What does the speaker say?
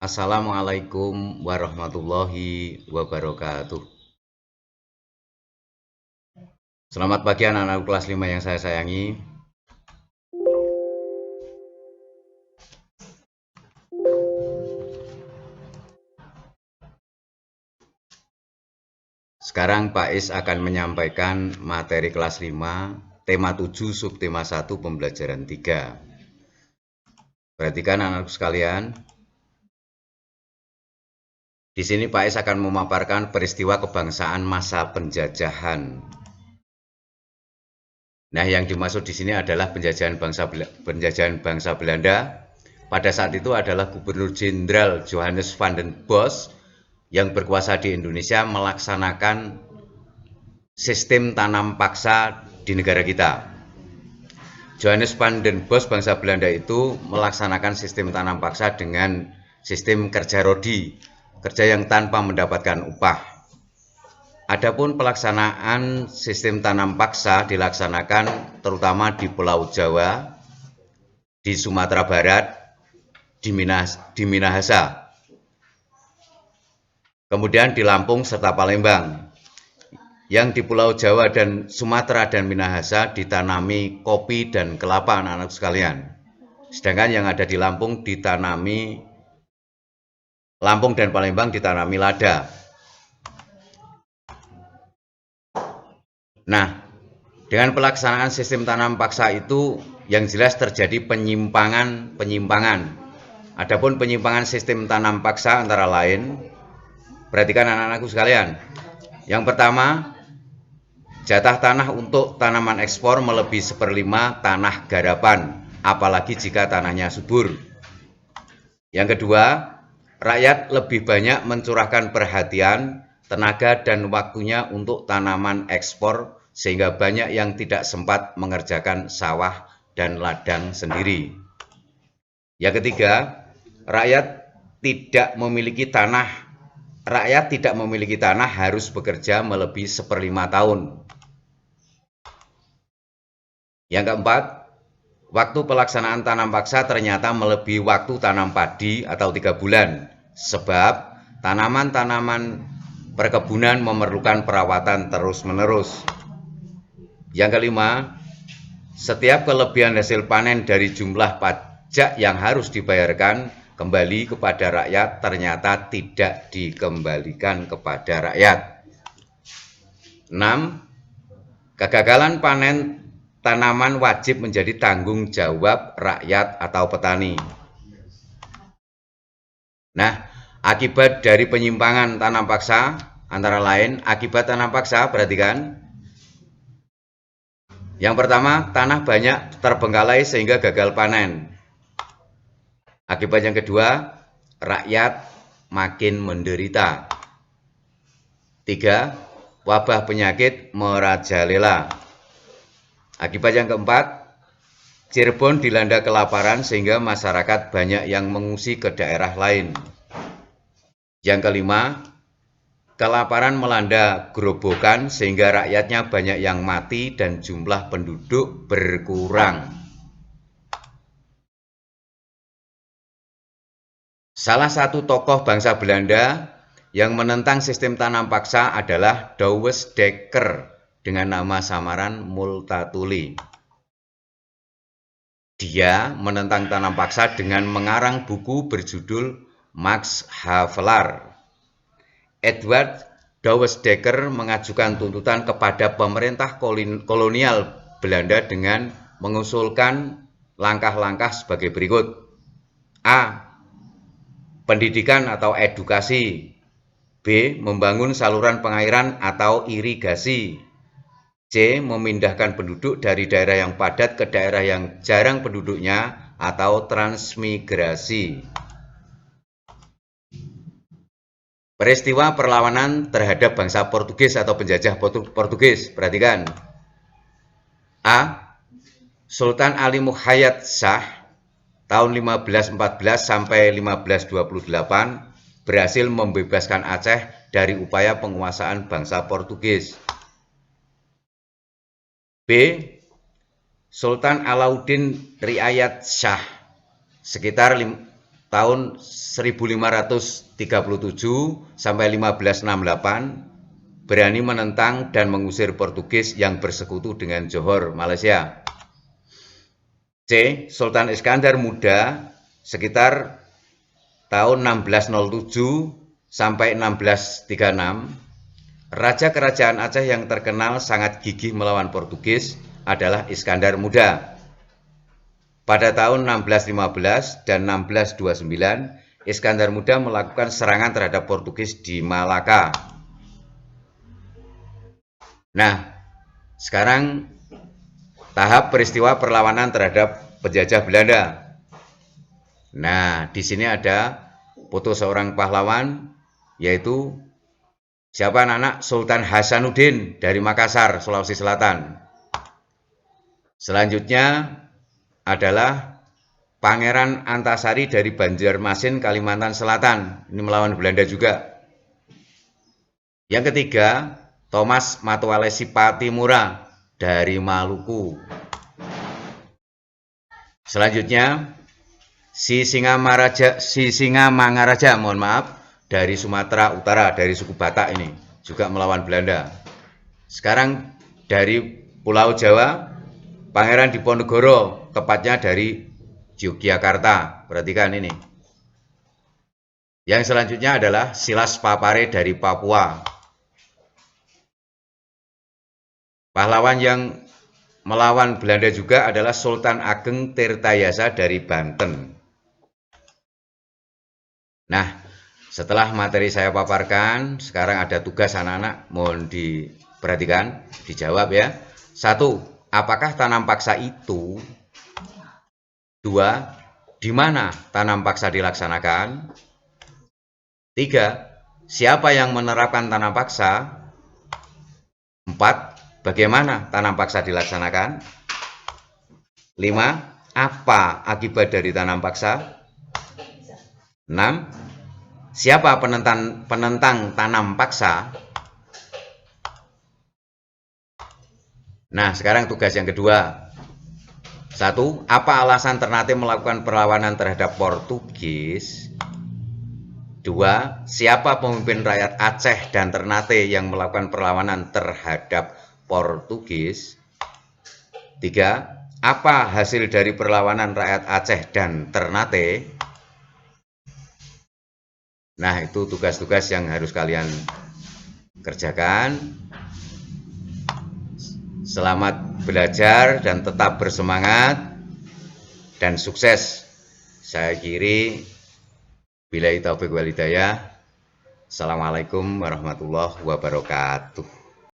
Assalamualaikum warahmatullahi wabarakatuh. Selamat pagi anak-anak kelas 5 yang saya sayangi. Sekarang Pak Is akan menyampaikan materi kelas 5, tema 7, subtema 1, pembelajaran 3. Perhatikan anak-anak sekalian. Di sini Pak Is akan memaparkan peristiwa kebangsaan masa penjajahan. Nah, yang dimaksud di sini adalah penjajahan bangsa Belanda. Pada saat itu adalah Gubernur Jenderal Johannes van den Bosch yang berkuasa di Indonesia melaksanakan sistem tanam paksa di negara kita. Johannes van den Bosch bangsa Belanda itu melaksanakan sistem tanam paksa dengan sistem kerja rodi, kerja yang tanpa mendapatkan upah. Adapun pelaksanaan sistem tanam paksa dilaksanakan terutama di Pulau Jawa, di Sumatera Barat, di Minahasa, kemudian di Lampung serta Palembang. Yang di Pulau Jawa dan Sumatera dan Minahasa ditanami kopi dan kelapa anak-anak sekalian. Sedangkan yang ada di Lampung dan Palembang ditanami lada. Nah, dengan pelaksanaan sistem tanam paksa itu yang jelas terjadi penyimpangan. Adapun penyimpangan sistem tanam paksa antara lain, perhatikan anak-anakku sekalian. Yang pertama, jatah tanah untuk tanaman ekspor melebihi 1/5 tanah garapan, apalagi jika tanahnya subur. Yang kedua, rakyat lebih banyak mencurahkan perhatian, tenaga, dan waktunya untuk tanaman ekspor, sehingga banyak yang tidak sempat mengerjakan sawah dan ladang sendiri. Yang ketiga, rakyat tidak memiliki tanah harus bekerja melebihi 1/5 tahun. Yang keempat, waktu pelaksanaan tanam paksa ternyata melebihi waktu tanam padi atau 3 bulan, sebab tanaman-tanaman perkebunan memerlukan perawatan terus-menerus. Yang kelima, setiap kelebihan hasil panen dari jumlah pajak yang harus dibayarkan kembali kepada rakyat ternyata tidak dikembalikan kepada rakyat. 6. Kegagalan panen tanaman wajib menjadi tanggung jawab rakyat atau petani. Nah, akibat dari penyimpangan tanam paksa antara lain, akibat tanam paksa, perhatikan. Yang pertama, tanah banyak terbengkalai sehingga gagal panen. Akibat yang kedua, rakyat makin menderita. 3. Wabah penyakit merajalela. Akibat yang keempat, Cirebon dilanda kelaparan sehingga masyarakat banyak yang mengungsi ke daerah lain. Yang kelima, kelaparan melanda Grobogan sehingga rakyatnya banyak yang mati dan jumlah penduduk berkurang. Salah satu tokoh bangsa Belanda yang menentang sistem tanam paksa adalah Douwes Dekker dengan nama samaran Multatuli. Dia menentang tanam paksa dengan mengarang buku berjudul Max Havelaar. Edward Douwes Dekker mengajukan tuntutan kepada pemerintah kolonial Belanda dengan mengusulkan langkah-langkah sebagai berikut. A. Pendidikan atau edukasi. B. Membangun saluran pengairan atau irigasi. C. Memindahkan penduduk dari daerah yang padat ke daerah yang jarang penduduknya atau transmigrasi. Peristiwa perlawanan terhadap bangsa Portugis atau penjajah Portugis. Perhatikan. A. Sultan Ali Muhayyad Shah tahun 1514 sampai 1528 berhasil membebaskan Aceh dari upaya penguasaan bangsa Portugis. B. Sultan Alauddin Riayat Shah sekitar tahun 1537 sampai 1568 berani menentang dan mengusir Portugis yang bersekutu dengan Johor, Malaysia. C. Sultan Iskandar Muda sekitar tahun 1607 sampai 1636. Raja Kerajaan Aceh yang terkenal sangat gigih melawan Portugis adalah Iskandar Muda. Pada tahun 1615 dan 1629, Iskandar Muda melakukan serangan terhadap Portugis di Malaka. Nah, sekarang tahap peristiwa perlawanan terhadap penjajah Belanda. Nah, di sini ada foto seorang pahlawan, yaitu siapa anak-anak? Sultan Hasanuddin dari Makassar, Sulawesi Selatan. Selanjutnya adalah Pangeran Antasari dari Banjarmasin, Kalimantan Selatan. Ini melawan Belanda juga. Yang ketiga, Thomas Matuale Sipatimura dari Maluku. Selanjutnya, Sisingamangaraja, mohon maaf, dari Sumatera Utara, dari suku Batak ini, juga melawan Belanda. Sekarang dari Pulau Jawa, Pangeran Diponegoro, tepatnya dari Yogyakarta. Perhatikan ini. Yang selanjutnya adalah Silas Papare dari Papua. Pahlawan yang melawan Belanda juga adalah Sultan Ageng Tirtayasa dari Banten. Nah, setelah materi saya paparkan, sekarang ada tugas anak-anak, mohon diperhatikan, dijawab ya. 1. Apakah tanam paksa itu? 2. Di mana tanam paksa dilaksanakan? 3. Siapa yang menerapkan tanam paksa? 4. Bagaimana tanam paksa dilaksanakan? 5. Apa akibat dari tanam paksa? 6. Siapa penentang tanam paksa? Nah, sekarang tugas yang kedua. 1. Apa alasan Ternate melakukan perlawanan terhadap Portugis? 2. Siapa pemimpin rakyat Aceh dan Ternate yang melakukan perlawanan terhadap Portugis? 3. Apa hasil dari perlawanan rakyat Aceh dan Ternate? Nah, itu tugas-tugas yang harus kalian kerjakan. Selamat belajar dan tetap bersemangat dan sukses. Saya akhiri, billahi taufiq wal hidayah. Assalamualaikum warahmatullahi wabarakatuh.